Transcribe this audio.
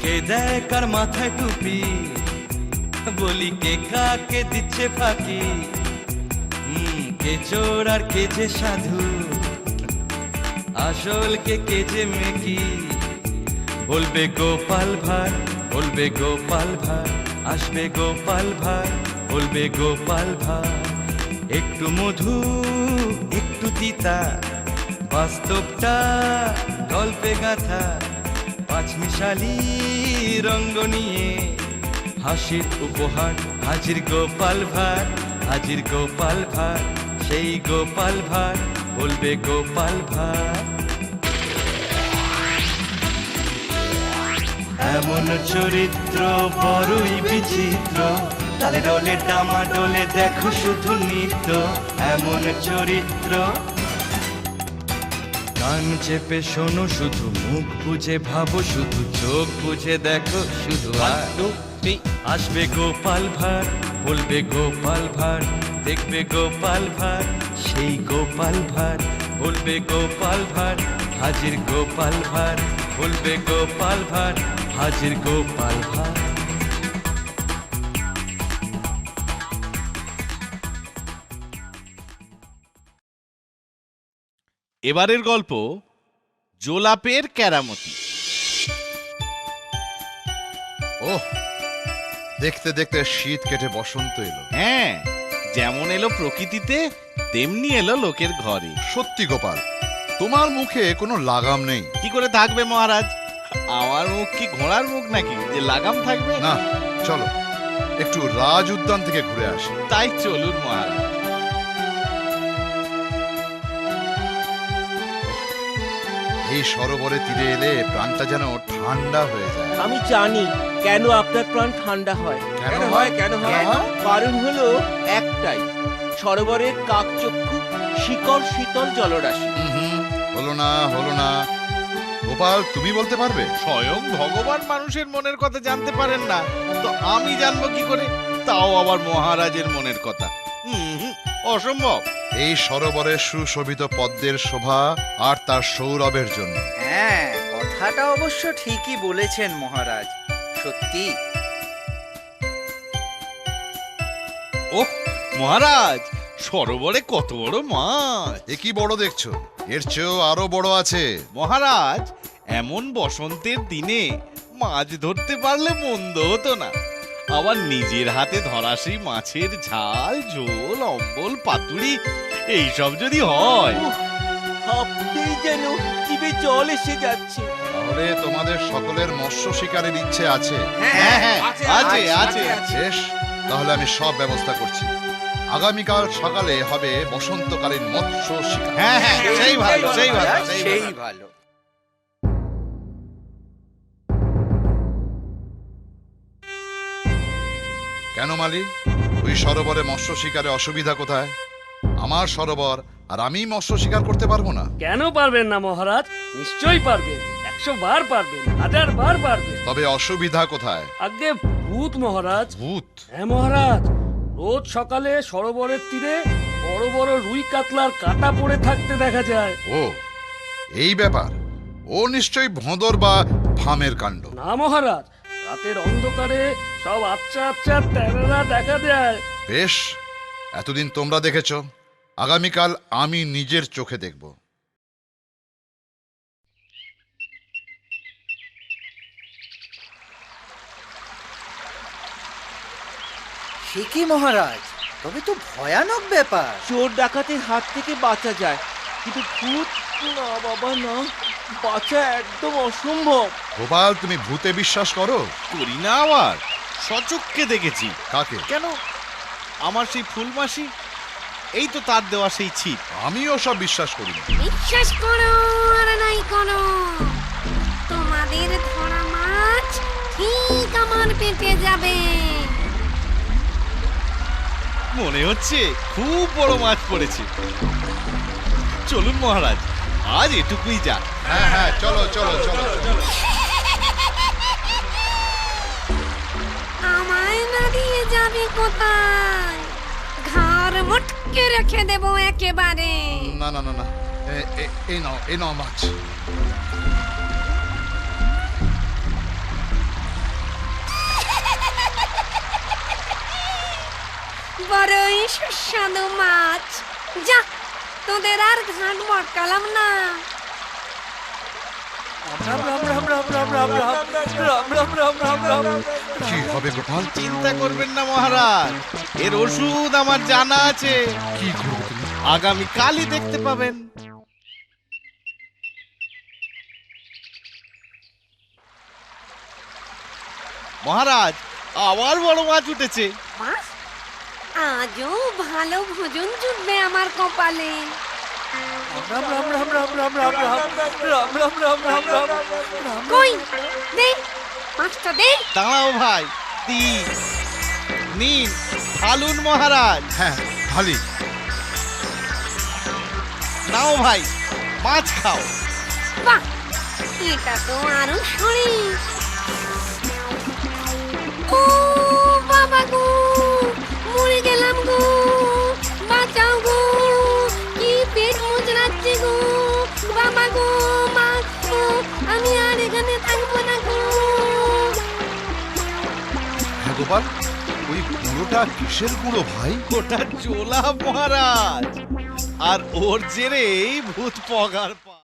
কে দেয় কার মাথায় টুপি, বলি কে কাকে দিচ্ছে ফাঁকি, কে চোর আর কে যে সাধু, আসল কে যে মেকি। বলবে গোপাল ভাঁড়, বলবে গোপাল ভাঁড়, আসবে গোপাল ভাঁড়, বলবে গোপাল ভাঁড়। একটু মধু একটু তিতা, বাস্তবটা গল্পে গাথা, পাঁচমিশালি রঙ্গ নিয়ে হাসির উপহার। হাজির গোপাল ভাঁড়, হাজির গোপাল ভাঁড়, সেই গোপাল ভাঁড়, বলবে গোপাল ভাঁড়। এমন চরিত্র বড়ই বিচিত্র, তালে ডোলে ডামা ডোলে দেখো শুধু নৃত্য। এমন চরিত্র, কান চেপে শোনো শুধু, মুখ বুঝে ভাবো শুধু, চোখ বুঝে দেখো শুধু। আসবে গোপাল ভাঁড়, বলবে গোপাল ভাঁড়, দেখবে গোপাল ভাঁড়, সেই গোপাল ভাঁড়, বলবে গোপাল ভাঁড়। হাজির গোপাল ভাঁড়, বলবে গোপাল ভাঁড়, হাজির গোপাল ভাঁড়। এবারের গল্প জোলাপের কেরামতি। ওহ, দেখতে দেখতে শীত কেটে বসন্ত এলো। হ্যাঁ, যেমন এলো প্রকৃতিতে তেমনি এলো লোকের ঘরে। সত্যি গোপাল, তোমার মুখে কোনো লাগাম নেই। কি করে থাকবে মহারাজ? আমার মুখ কি ঘোড়ার মুখ নাকি যে লাগাম থাকবে? না, চলো একটু রাজ উদ্যান থেকে ঘুরে আসি। তাই চলুন মহারাজ। এই সরোবরে তীরে এলে প্রাণটা যেন ঠান্ডা হয়ে যায়। আমি জানি কেন আপনার প্রাণ ঠান্ডা হয়। কেন হয়? কেন হয়? কারণ হলো একটাই, সরোবরের কাকচক্ষু শিকড় শীতল জলরাশি। হলো না, হলো না। গোপাল, তুমি বলতে পারবে? স্বয়ং ভগবান মানুষের মনের কথা জানতে পারেন না, তো আমি জানবো কি করে? তাও আবার মহারাজের মনের কথা। অসম্ভব। এই সরোবরের সুশোভিত পদ্মের শোভা আর তার সৌরভের জন্য। হ্যাঁ, কথাটা অবশ্য ঠিকই বলেছেন মহারাজ, সত্যি। ওহ মহারাজ, সরোবরে কত বড় মাছ! এ কি বড় দেখছো? এর চেয়েও আরো বড় আছে। মহারাজ, এমন বসন্তের দিনে মাছ ধরতে পারলে মন্দ হতো না। আবার নিজের হাতে ধরা সেই মাছের ঝাল, ঝোল, অম্বল, পাতুড়ি এইসব যদি হয়। ভাবতেই যেন জিভে জল এসে যাচ্ছে। তাহলে তোমাদের সকলের মৎস্য শিকারের ইচ্ছে আছে? হ্যাঁ হ্যাঁ, আছে আছে। বেশ, তাহলে আমি সব ব্যবস্থা করছি। আগামীকাল সকালে হবে বসন্তকালীন মৎস্য শিকার। হ্যাঁ হ্যাঁ, সেই ভালো, সেই ভালো, সেই ভালো। কেন মালি, ওই সরোবরে মৎস্য শিকারে অসুবিধা কোথায়? আমার সরোবর, আর আমি মৎস্য শিকার করতে পারবো না? কেন পারবেন না মহারাজ? নিশ্চয়ই পারবেন, 100 বার পারবেন, 1000 বার পারবেন। তবে অসুবিধা কোথায়? আগে ভূত মহারাজ। ভূত? হ্যাঁ মহারাজ, রোজ সকালে সরোবরের তীরে বড় বড় রুই কাতলার কাটা পড়ে থাকতে দেখা যায়। ও, এই ব্যাপার। ও নিশ্চয়ই ভোঁদর বা ভামের কাণ্ড। না মহারাজ, রাতের অন্ধকারে সব আচ্ছা আচ্ছা তেরেরা দেখা দেয়। বেশ, এতদিন তোমরা দেখেছ, আগামীকাল আমি নিজের চোখে দেখব। সে কি মহারাজ, তবে তো ভয়ানক ব্যাপার। চোর ডাকাতের হাত থেকে বাঁচা যায়, কিন্তু ভূত, না বাবা না, বাঁচা একদম অসম্ভব। গোপাল, তুমি ভূতে বিশ্বাস করো? করি না, আবার সচক্ষে দেখেছি। কাকে? কেন, আমার সেই ফুলমাসি, এই তো তার দেওয়া সেই ছিপ। আমিও সব বিশ্বাস করি না। বিশ্বাস করো আর নাই করো, তোমাদের ধরা মাছ ঠিক আমার পেটে যাবে। মনে হচ্ছে খুব বড় মাছ পড়েছে। চলুন মহারাজ, আজ এটুকুই যা। হ্যাঁ হ্যাঁ, চলো চলো চলো। আমায় না দিয়ে যাবে কোথায়? ঘর মুটকে রেখে দেব একেবারে। না না না না, এই নাও মাছ। বড়ই সুস্বাদু মাছ। যা, তোদের আর ঘাট মটকালাম না। কি হবে গোপাল? চিন্তা করবেন না মহারাজ, এর ওষুধ আমার জানা আছে। কি করবে তুমি? আগামী কালই দেখতে পাবেন। মহারাজ, আবার বড় মাছ উঠেছে। মাছ? আজও ভালো ভোজন জুটবে আমার কপালে। কই দে মাছটা দে। দাঁড়াও ভাই, নিন হালুন মহারাজ। হ্যাঁ, ভালি। নাও ভাই, মাছ খাও। বাহ, এটা তো আরো সরি। ও বাবা গো, মরে গেলাম গো, বাঁচাও গো, কি পেট মুচড়াচ্ছে গো, বাবা গো, মা গো, আমি আর এখানে থাকবো না গো। হ্যাঁ গোপাল, ওই গুঁড়োটা কিসের গুঁড়ো ভাই? ওটা চোলা মহারাজ, আর ওর জেরেই ভূত পগার পা।